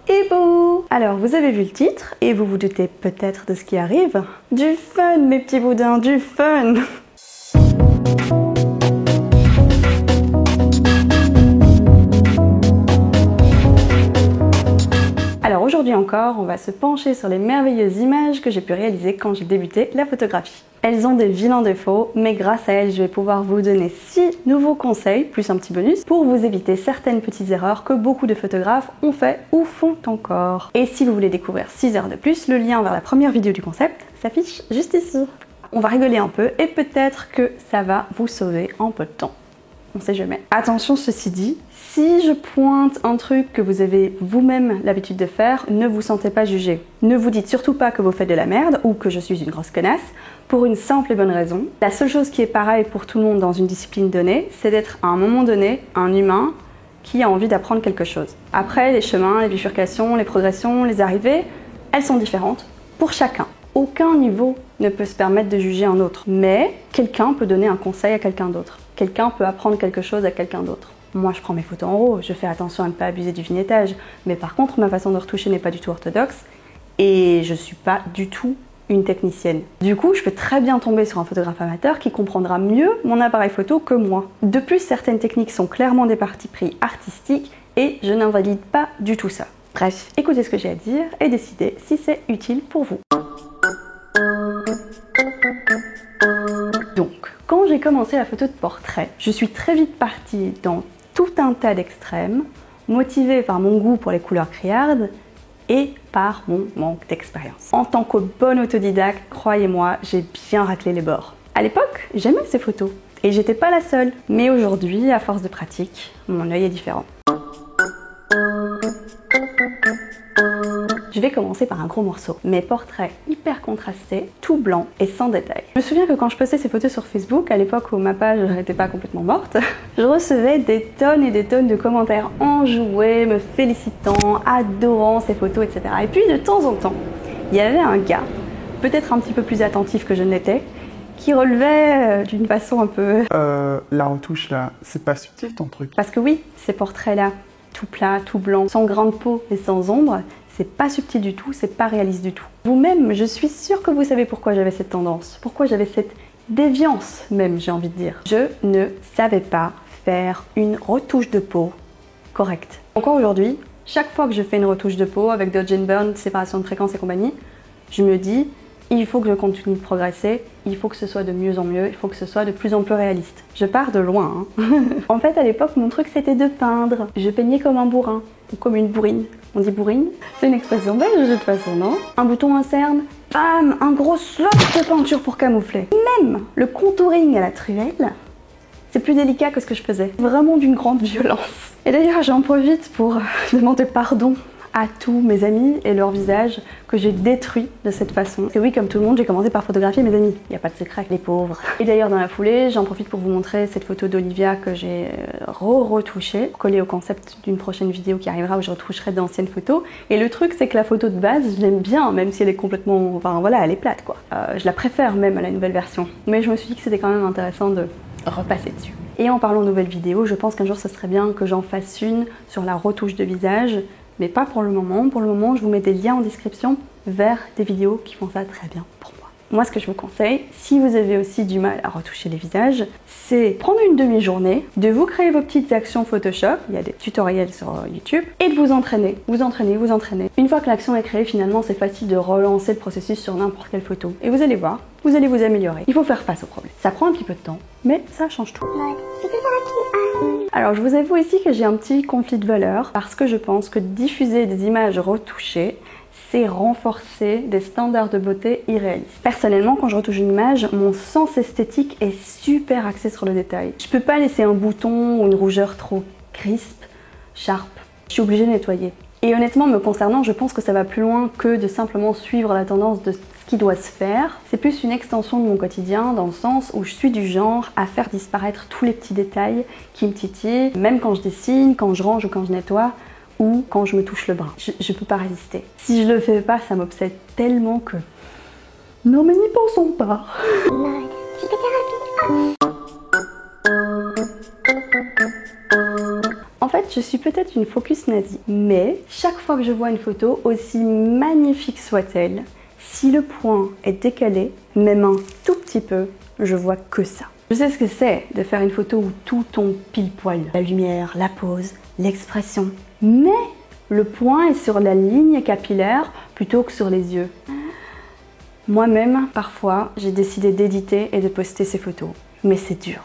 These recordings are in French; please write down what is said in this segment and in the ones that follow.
et beau. Alors vous avez vu le titre et vous vous doutez peut-être de ce qui arrive. Du fun mes petits boudins, du fun. Alors aujourd'hui encore, on va se pencher sur les merveilleuses images que j'ai pu réaliser quand j'ai débuté la photographie. Elles ont des vilains défauts, mais grâce à elles, je vais pouvoir vous donner 6 nouveaux conseils, plus un petit bonus, pour vous éviter certaines petites erreurs que beaucoup de photographes ont fait ou font encore. Et si vous voulez découvrir 6 heures de plus, le lien vers la première vidéo du concept s'affiche juste ici. On va rigoler un peu et peut-être que ça va vous sauver en peu de temps. On sait jamais. Attention, ceci dit, si je pointe un truc que vous avez vous-même l'habitude de faire, ne vous sentez pas jugé. Ne vous dites surtout pas que vous faites de la merde ou que je suis une grosse connasse, pour une simple et bonne raison. La seule chose qui est pareille pour tout le monde dans une discipline donnée, c'est d'être à un moment donné un humain qui a envie d'apprendre quelque chose. Après, les chemins, les bifurcations, les progressions, les arrivées, elles sont différentes pour chacun. Aucun niveau ne peut se permettre de juger un autre, mais quelqu'un peut donner un conseil à quelqu'un d'autre. Quelqu'un peut apprendre quelque chose à quelqu'un d'autre. Moi, je prends mes photos en RAW, je fais attention à ne pas abuser du vignettage, mais par contre, ma façon de retoucher n'est pas du tout orthodoxe et je suis pas du tout une technicienne. Du coup, je peux très bien tomber sur un photographe amateur qui comprendra mieux mon appareil photo que moi. De plus, certaines techniques sont clairement des partis pris artistiques et je n'invalide pas du tout ça. Bref, écoutez ce que j'ai à dire et décidez si c'est utile pour vous. Donc, quand j'ai commencé la photo de portrait, je suis très vite partie dans tout un tas d'extrêmes, motivée par mon goût pour les couleurs criardes et par mon manque d'expérience. En tant que bonne autodidacte, croyez-moi, j'ai bien raclé les bords. À l'époque, j'aimais ces photos et j'étais pas la seule. Mais aujourd'hui, à force de pratique, mon œil est différent. Je vais commencer par un gros morceau. Mes portraits hyper contrastés, tout blanc et sans détails. Je me souviens que quand je postais ces photos sur Facebook, à l'époque où ma page n'était pas complètement morte, je recevais des tonnes et des tonnes de commentaires enjoués, me félicitant, adorant ces photos, etc. Et puis de temps en temps, il y avait un gars, peut-être un petit peu plus attentif que je ne l'étais, qui relevait d'une façon un peu... La retouche là, c'est pas subtil ton truc. Parce que oui, ces portraits-là, tout plat, tout blanc, sans grain de peau et sans ombre, c'est pas subtil du tout, c'est pas réaliste du tout. Vous-même, je suis sûre que vous savez pourquoi j'avais cette tendance, pourquoi j'avais cette déviance même, j'ai envie de dire. Je ne savais pas faire une retouche de peau correcte. Encore aujourd'hui, chaque fois que je fais une retouche de peau avec dodge and burn, séparation de fréquences et compagnie, je me dis, il faut que je continue de progresser, il faut que ce soit de mieux en mieux, il faut que ce soit de plus en plus réaliste. Je pars de loin, hein. En fait, à l'époque, mon truc, c'était de peindre. Je peignais comme un bourrin, ou comme une bourrine. On dit bourrine? C'est une expression belge de toute façon, non? Un bouton, un cerne, bam, un gros slot de peinture pour camoufler. Même le contouring à la truelle, c'est plus délicat que ce que je faisais. Vraiment d'une grande violence. Et d'ailleurs, j'en profite pour demander pardon à tous mes amis et leurs visages que j'ai détruits de cette façon. Parce que oui, comme tout le monde, j'ai commencé par photographier mes amis. Il n'y a pas de secret, les pauvres. Et d'ailleurs, dans la foulée, j'en profite pour vous montrer cette photo d'Olivia que j'ai retouchée, collée au concept d'une prochaine vidéo qui arrivera où je retoucherai d'anciennes photos. Et le truc, c'est que la photo de base, je l'aime bien, même si elle est complètement... Enfin voilà, elle est plate quoi. Je la préfère même à la nouvelle version. Mais je me suis dit que c'était quand même intéressant de repasser dessus. Et en parlant de nouvelles vidéos, je pense qu'un jour, ce serait bien que j'en fasse une sur la retouche de visage. Mais pas pour le moment. Pour le moment, je vous mets des liens en description vers des vidéos qui font ça très bien pour moi. Moi, ce que je vous conseille, si vous avez aussi du mal à retoucher les visages, c'est prendre une demi-journée, de vous créer vos petites actions Photoshop, il y a des tutoriels sur YouTube, et de vous entraîner, vous entraîner, vous entraîner. Une fois que l'action est créée, finalement, c'est facile de relancer le processus sur n'importe quelle photo. Et vous allez voir, vous allez vous améliorer. Il faut faire face au problème. Ça prend un petit peu de temps, mais ça change tout. Alors je vous avoue ici que j'ai un petit conflit de valeurs parce que je pense que diffuser des images retouchées, c'est renforcer des standards de beauté irréalistes. Personnellement, quand je retouche une image, mon sens esthétique est super axé sur le détail. Je peux pas laisser un bouton ou une rougeur trop crisp, sharp. Je suis obligée de nettoyer. Et honnêtement, me concernant, je pense que ça va plus loin que de simplement suivre la tendance de ce qui doit se faire. C'est plus une extension de mon quotidien, dans le sens où je suis du genre à faire disparaître tous les petits détails qui me titillent, même quand je dessine, quand je range ou quand je nettoie, ou quand je me touche le bras. Je peux pas résister. Si je le fais pas, ça m'obsède tellement que... Non mais n'y pensons pas. En En fait, je suis peut-être une focus nazie, mais chaque fois que je vois une photo, aussi magnifique soit-elle, si le point est décalé, même un tout petit peu, je vois que ça. Je sais ce que c'est de faire une photo où tout tombe pile poil. La lumière, la pose, l'expression. Mais le point est sur la ligne capillaire plutôt que sur les yeux. Moi-même, parfois, j'ai décidé d'éditer et de poster ces photos. Mais c'est dur.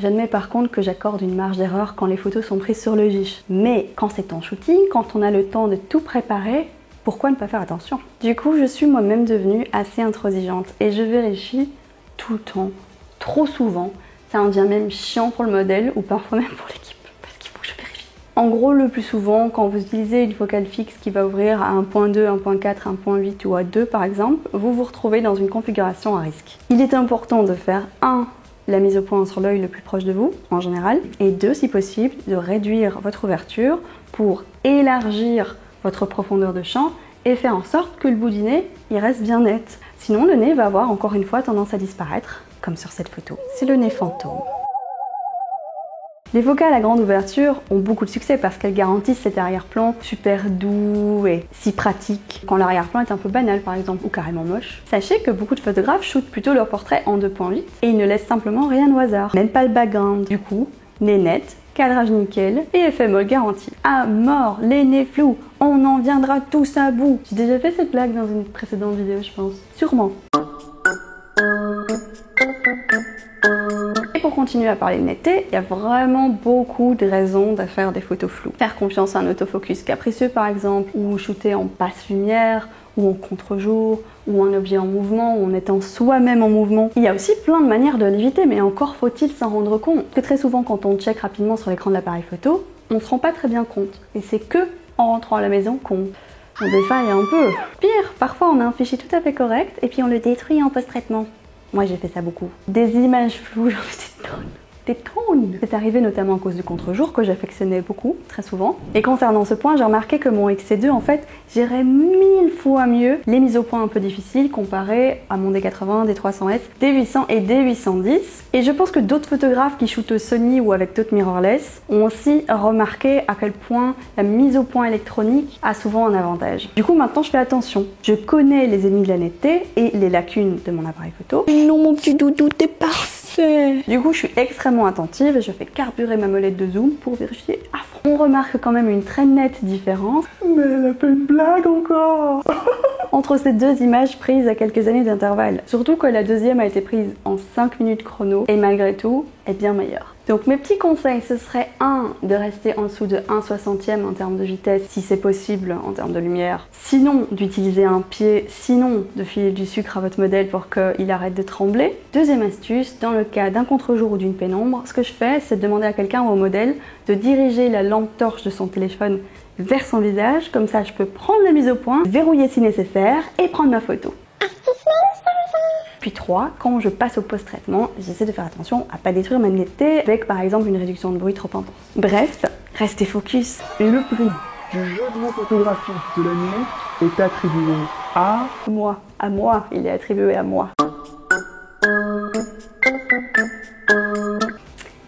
J'admets par contre que j'accorde une marge d'erreur quand les photos sont prises sur le GIF. Mais quand c'est en shooting, quand on a le temps de tout préparer, pourquoi ne pas faire attention? Du coup, je suis moi-même devenue assez intransigeante et je vérifie tout le temps, trop souvent. Ça en devient même chiant pour le modèle ou parfois même pour l'équipe, parce qu'il faut que je vérifie. En gros, le plus souvent, quand vous utilisez une focale fixe qui va ouvrir à 1.2, 1.4, 1.8 ou à 2 par exemple, vous vous retrouvez dans une configuration à risque. Il est important de faire la mise au point sur l'œil le plus proche de vous, en général, et 2, si possible, de réduire votre ouverture pour élargir votre profondeur de champ et faire en sorte que le bout du nez, il reste bien net. Sinon, le nez va avoir encore une fois tendance à disparaître, comme sur cette photo. C'est le nez fantôme. Les focales à grande ouverture ont beaucoup de succès parce qu'elles garantissent cet arrière-plan super doux et si pratique quand l'arrière-plan est un peu banal par exemple ou carrément moche. Sachez que beaucoup de photographes shootent plutôt leurs portraits en 2.8 et ils ne laissent simplement rien au hasard, même pas le background. Du coup, nez net, cadrage nickel et effet molle garanti. À mort, les nez flous, on en viendra tous à bout. J'ai déjà fait cette blague dans une précédente vidéo je pense. Sûrement. Et pour continuer à parler de netteté, il y a vraiment beaucoup de raisons de faire des photos floues. Faire confiance à un autofocus capricieux par exemple, ou shooter en basse lumière, ou en contre-jour, ou un objet en mouvement, ou en étant soi-même en mouvement. Il y a aussi plein de manières de l'éviter, mais encore faut-il s'en rendre compte. Parce que très souvent quand on check rapidement sur l'écran de l'appareil photo, on se rend pas très bien compte. Et c'est que en rentrant à la maison qu'on défaille un peu. Pire, parfois on a un fichier tout à fait correct, et puis on le détruit en post-traitement. Moi j'ai fait ça beaucoup. Des images floues, j'en fais des tonnes. C'est arrivé notamment à cause du contre-jour que j'affectionnais beaucoup, très souvent. Et concernant ce point, j'ai remarqué que mon XC2 en fait gérait 1000 fois mieux les mises au point un peu difficiles comparé à mon D80, D300S, D800 et D810. Et je pense que d'autres photographes qui shootent au Sony ou avec d'autres mirrorless ont aussi remarqué à quel point la mise au point électronique a souvent un avantage. Du coup maintenant je fais attention. Je connais les ennemis de la netteté et les lacunes de mon appareil photo. Non mon petit doudou, t'es parfait. Du coup, je suis extrêmement attentive et je fais carburer ma molette de zoom pour vérifier à fond. On remarque quand même une très nette différence. Mais elle a fait une blague encore. Entre ces deux images prises à quelques années d'intervalle. Surtout que la deuxième a été prise en 5 minutes chrono et malgré tout est bien meilleure. Donc mes petits conseils, ce serait de rester en dessous de 1/60e en termes de vitesse, si c'est possible en termes de lumière. Sinon, d'utiliser un pied, sinon de filer du sucre à votre modèle pour qu'il arrête de trembler. Deuxième astuce, dans le cas d'un contre-jour ou d'une pénombre, ce que je fais, c'est de demander à quelqu'un ou au modèle de diriger la lampe torche de son téléphone vers son visage, comme ça je peux prendre la mise au point, verrouiller si nécessaire et prendre ma photo. Puis 3, quand je passe au post-traitement, j'essaie de faire attention à pas détruire ma netteté avec par exemple une réduction de bruit trop intense. Bref, restez focus. Et le prix du jeu de mots photographique de l'année est attribué à moi. À moi, il est attribué à moi.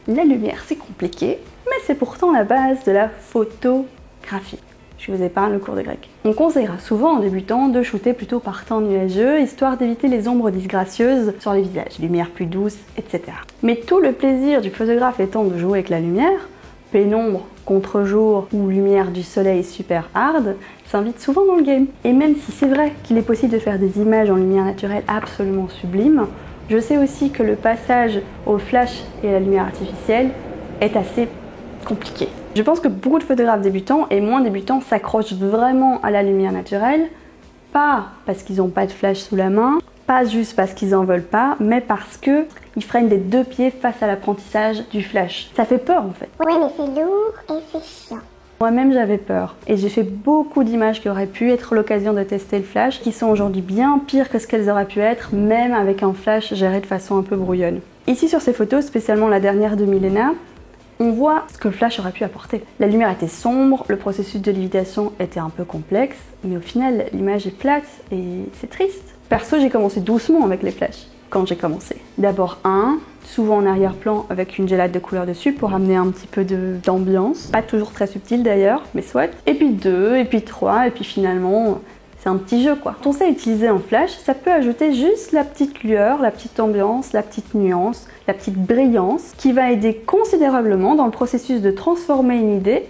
La lumière, c'est compliqué, mais c'est pourtant la base de la photographie. Je vous épargne le cours de grec. On conseillera souvent en débutant de shooter plutôt par temps nuageux, histoire d'éviter les ombres disgracieuses sur les visages, lumière plus douce, etc. Mais tout le plaisir du photographe étant de jouer avec la lumière, pénombre, contre-jour ou lumière du soleil super hard, s'invite souvent dans le game. Et même si c'est vrai qu'il est possible de faire des images en lumière naturelle absolument sublimes, je sais aussi que le passage au flash et à la lumière artificielle est assez compliqué. Je pense que beaucoup de photographes débutants et moins débutants s'accrochent vraiment à la lumière naturelle, pas parce qu'ils n'ont pas de flash sous la main, pas juste parce qu'ils en veulent pas, mais parce que ils freinent des deux pieds face à l'apprentissage du flash. Ça fait peur en fait. Ouais, mais c'est lourd et c'est chiant. Moi-même j'avais peur et j'ai fait beaucoup d'images qui auraient pu être l'occasion de tester le flash, qui sont aujourd'hui bien pires que ce qu'elles auraient pu être, même avec un flash géré de façon un peu brouillonne. Ici sur ces photos, spécialement la dernière de Milena, on voit ce que le flash aurait pu apporter. La lumière était sombre, le processus de lévitation était un peu complexe, mais au final, l'image est plate et c'est triste. Perso, j'ai commencé doucement avec les flashs quand j'ai commencé. D'abord 1, souvent en arrière-plan avec une gelade de couleur dessus pour amener un petit peu d'ambiance. Pas toujours très subtil d'ailleurs, mais soit. Et puis 2, et puis 3, et puis finalement, c'est un petit jeu quoi. Quand on sait utiliser un flash, ça peut ajouter juste la petite lueur, la petite ambiance, la petite nuance, la petite brillance qui va aider considérablement dans le processus de transformer une idée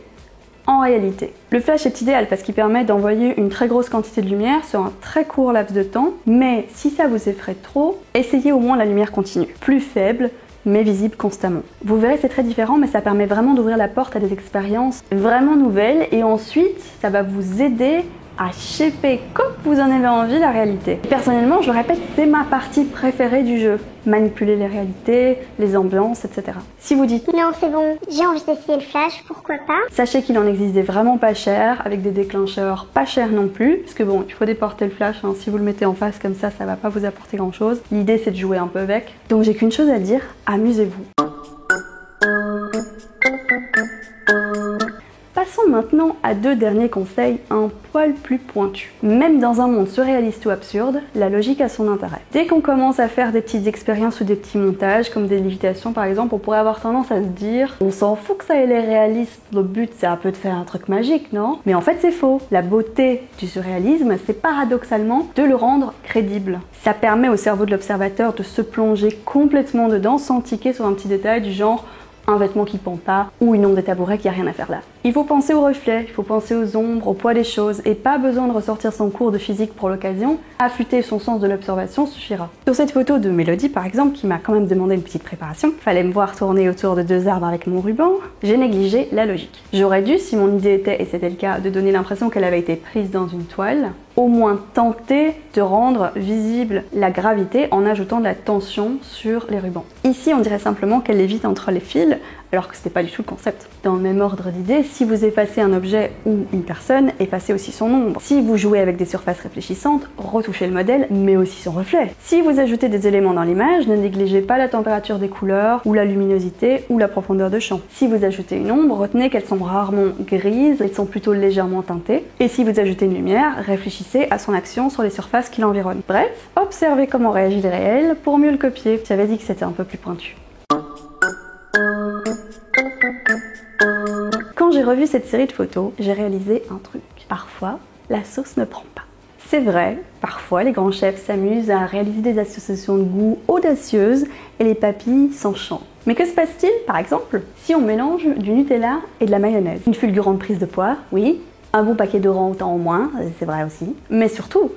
en réalité. Le flash est idéal parce qu'il permet d'envoyer une très grosse quantité de lumière sur un très court laps de temps, mais si ça vous effraie trop, essayez au moins la lumière continue, plus faible, mais visible constamment. Vous verrez, c'est très différent, mais ça permet vraiment d'ouvrir la porte à des expériences vraiment nouvelles, et ensuite, ça va vous aider à shaper comme vous en avez envie la réalité. Et personnellement, je le répète, c'est ma partie préférée du jeu. Manipuler les réalités, les ambiances, etc. Si vous dites Non, c'est bon, j'ai envie d'essayer le flash, pourquoi pas? Sachez qu'il en existe des vraiment pas chers, avec des déclencheurs pas chers non plus, parce que bon, il faut déporter le flash, hein. Si vous le mettez en face comme ça va pas vous apporter grand chose. L'idée c'est de jouer un peu avec. Donc j'ai qu'une chose à dire, amusez-vous. Passons maintenant à 2 derniers conseils un poil plus pointus. Même dans un monde surréaliste ou absurde, la logique a son intérêt. Dès qu'on commence à faire des petites expériences ou des petits montages, comme des lévitations par exemple, on pourrait avoir tendance à se dire on s'en fout que ça ait l'air réaliste, le but c'est un peu de faire un truc magique, non? Mais en fait c'est faux. La beauté du surréalisme, c'est paradoxalement de le rendre crédible. Ça permet au cerveau de l'observateur de se plonger complètement dedans sans tiquer sur un petit détail du genre un vêtement qui pend pas ou une ombre de tabouret qui a rien à faire là. Il faut penser aux reflets, il faut penser aux ombres, au poids des choses et pas besoin de ressortir son cours de physique pour l'occasion. Affûter son sens de l'observation suffira. Sur cette photo de Mélodie par exemple, qui m'a quand même demandé une petite préparation, fallait me voir tourner autour de 2 arbres avec mon ruban, j'ai négligé la logique. J'aurais dû, si mon idée était, et c'était le cas, de donner l'impression qu'elle avait été prise dans une toile, au moins tenter de rendre visible la gravité en ajoutant de la tension sur les rubans. Ici, on dirait simplement qu'elle lévite entre les fils, alors que c'était pas du tout le concept. Dans le même ordre d'idée, si vous effacez un objet ou une personne, effacez aussi son ombre. Si vous jouez avec des surfaces réfléchissantes, retouchez le modèle, mais aussi son reflet. Si vous ajoutez des éléments dans l'image, ne négligez pas la température des couleurs, ou la luminosité, ou la profondeur de champ. Si vous ajoutez une ombre, retenez qu'elles sont rarement grises, elles sont plutôt légèrement teintées. Et si vous ajoutez une lumière, réfléchissez à son action sur les surfaces qui l'environnent. Bref, observez comment réagit le réel pour mieux le copier. J'avais dit que c'était un peu plus pointu. Quand j'ai revu cette série de photos, j'ai réalisé un truc. Parfois, la sauce ne prend pas. C'est vrai, parfois les grands chefs s'amusent à réaliser des associations de goût audacieuses et les papilles s'enchantent. Mais que se passe-t-il, par exemple, si on mélange du Nutella et de la mayonnaise? Une fulgurante prise de poire, oui. Un bon paquet d'orang-outang en moins, c'est vrai aussi. Mais surtout,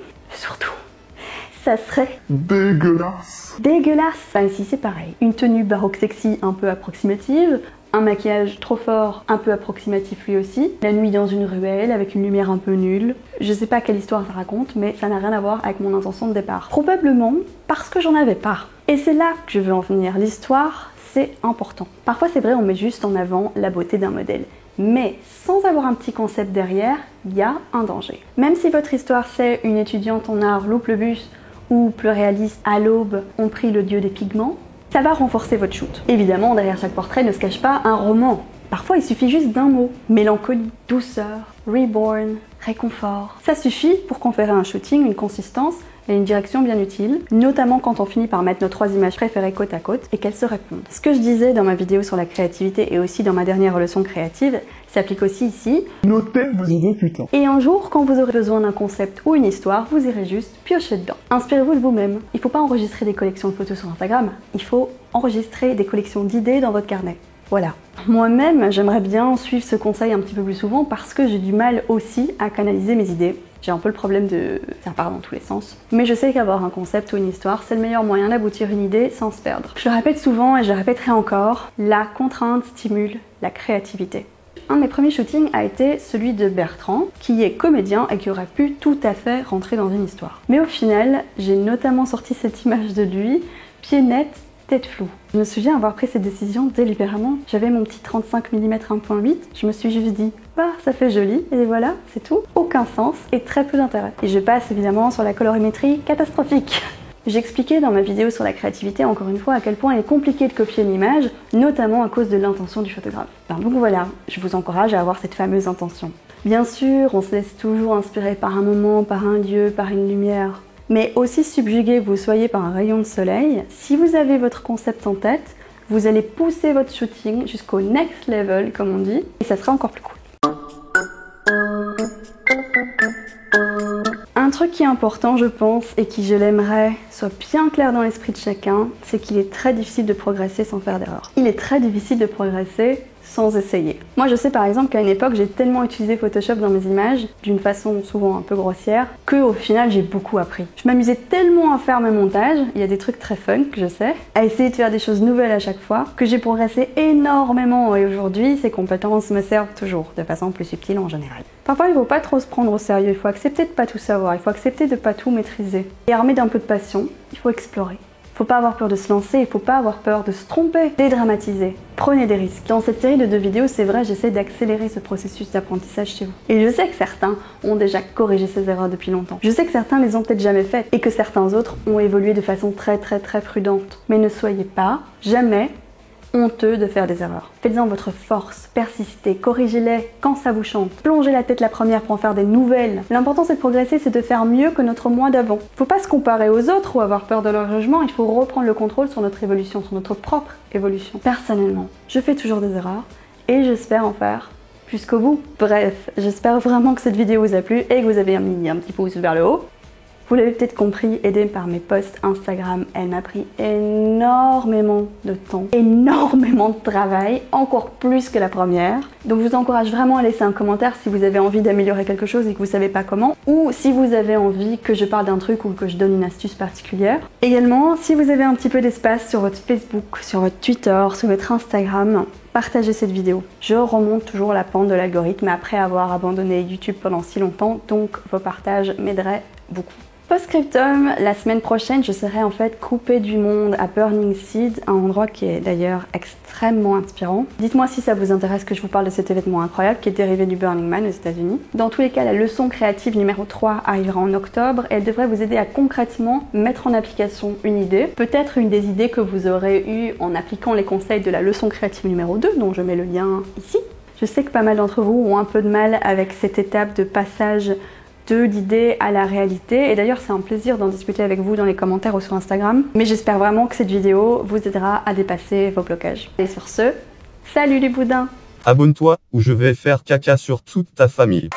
ça serait Dégueulasse. dégueulasse. Enfin, ici c'est pareil. Une tenue baroque sexy un peu approximative, un maquillage trop fort, un peu approximatif lui aussi, la nuit dans une ruelle avec une lumière un peu nulle. Je sais pas quelle histoire ça raconte, mais ça n'a rien à voir avec mon intention de départ. Probablement parce que j'en avais pas. Et c'est là que je veux en venir. L'histoire, c'est important. Parfois c'est vrai, on met juste en avant la beauté d'un modèle. Mais sans avoir un petit concept derrière, il y a un danger. Même si votre histoire c'est une étudiante en art loupe le bus ou plus réaliste à l'aube on prie le dieu des pigments, ça va renforcer votre shoot. Évidemment, derrière chaque portrait ne se cache pas un roman. Parfois, il suffit juste d'un mot. Mélancolie, douceur, reborn, réconfort. Ça suffit pour conférer à un shooting une consistance et une direction bien utile, notamment quand on finit par mettre nos 3 images préférées côte à côte et qu'elles se répondent. Ce que je disais dans ma vidéo sur la créativité et aussi dans ma dernière leçon créative s'applique aussi ici. Notez vos idées putain. Et un jour, quand vous aurez besoin d'un concept ou une histoire, vous irez juste piocher dedans. Inspirez-vous de vous-même. Il ne faut pas enregistrer des collections de photos sur Instagram, il faut enregistrer des collections d'idées dans votre carnet. Voilà. Moi-même, j'aimerais bien suivre ce conseil un petit peu plus souvent parce que j'ai du mal aussi à canaliser mes idées. J'ai un peu le problème de... ça part dans tous les sens. Mais je sais qu'avoir un concept ou une histoire, c'est le meilleur moyen d'aboutir une idée sans se perdre. Je le répète souvent et je le répéterai encore, la contrainte stimule la créativité. Un de mes premiers shootings a été celui de Bertrand, qui est comédien et qui aurait pu tout à fait rentrer dans une histoire. Mais au final, j'ai notamment sorti cette image de lui, pied net, tête floue. Je me souviens avoir pris cette décision délibérément. J'avais mon petit 35 mm 1.8, je me suis juste dit, bah ça fait joli, et voilà, c'est tout. Aucun sens et très peu d'intérêt. Et je passe évidemment sur la colorimétrie catastrophique. J'expliquais dans ma vidéo sur la créativité, encore une fois, à quel point il est compliqué de copier une image, notamment à cause de l'intention du photographe. Donc voilà, je vous encourage à avoir cette fameuse intention. Bien sûr, on se laisse toujours inspirer par un moment, par un lieu, par une lumière, mais aussi subjugué vous soyez par un rayon de soleil, si vous avez votre concept en tête, vous allez pousser votre shooting jusqu'au next level, comme on dit, et ça sera encore plus cool. Un truc qui est important, je pense, et qui, je l'aimerais, soit bien clair dans l'esprit de chacun, c'est qu'il est très difficile de progresser sans faire d'erreur. Il est très difficile de progresser sans essayer. Moi, je sais par exemple qu'à une époque, j'ai tellement utilisé Photoshop dans mes images, d'une façon souvent un peu grossière, qu'au final, j'ai beaucoup appris. Je m'amusais tellement à faire mes montages, il y a des trucs très fun que je sais, à essayer de faire des choses nouvelles à chaque fois, que j'ai progressé énormément et aujourd'hui, ces compétences me servent toujours, de façon plus subtile en général. Parfois, il ne faut pas trop se prendre au sérieux, il faut accepter de pas tout savoir, il faut accepter de pas tout maîtriser. Et armé d'un peu de passion, il faut explorer. Faut pas avoir peur de se lancer, il faut pas avoir peur de se tromper, dédramatiser. Prenez des risques. Dans cette série de 2 vidéos, c'est vrai, j'essaie d'accélérer ce processus d'apprentissage chez vous. Et je sais que certains ont déjà corrigé ces erreurs depuis longtemps. Je sais que certains les ont peut-être jamais faites et que certains autres ont évolué de façon très prudente. Mais ne soyez pas, jamais, honteux de faire des erreurs. Faites-en votre force, persistez, corrigez-les quand ça vous chante. Plongez la tête la première pour en faire des nouvelles. L'important c'est de progresser, c'est de faire mieux que notre moi d'avant. Faut pas se comparer aux autres ou avoir peur de leur jugement, il faut reprendre le contrôle sur notre évolution, sur notre propre évolution. Personnellement, je fais toujours des erreurs et j'espère en faire plus qu'au bout. Bref, j'espère vraiment que cette vidéo vous a plu et que vous avez mis un petit pouce vers le haut. Vous l'avez peut-être compris, aidée par mes posts Instagram, elle m'a pris énormément de temps, énormément de travail, encore plus que la première. Donc je vous encourage vraiment à laisser un commentaire si vous avez envie d'améliorer quelque chose et que vous savez pas comment, ou si vous avez envie que je parle d'un truc ou que je donne une astuce particulière. Également, si vous avez un petit peu d'espace sur votre Facebook, sur votre Twitter, sur votre Instagram, partagez cette vidéo. Je remonte toujours la pente de l'algorithme après avoir abandonné YouTube pendant si longtemps, donc vos partages m'aideraient beaucoup. Post-scriptum, la semaine prochaine, je serai en fait coupée du monde à Burning Seed, un endroit qui est d'ailleurs extrêmement inspirant. Dites-moi si ça vous intéresse que je vous parle de cet événement incroyable qui est dérivé du Burning Man aux États-Unis. Dans tous les cas, la leçon créative numéro 3 arrivera en octobre et elle devrait vous aider à concrètement mettre en application une idée. Peut-être une des idées que vous aurez eues en appliquant les conseils de la leçon créative numéro 2, dont je mets le lien ici. Je sais que pas mal d'entre vous ont un peu de mal avec cette étape de passage d'idées à la réalité, et d'ailleurs c'est un plaisir d'en discuter avec vous dans les commentaires ou sur Instagram, mais j'espère vraiment que cette vidéo vous aidera à dépasser vos blocages. Et sur ce, salut les boudins! Abonne-toi ou je vais faire caca sur toute ta famille.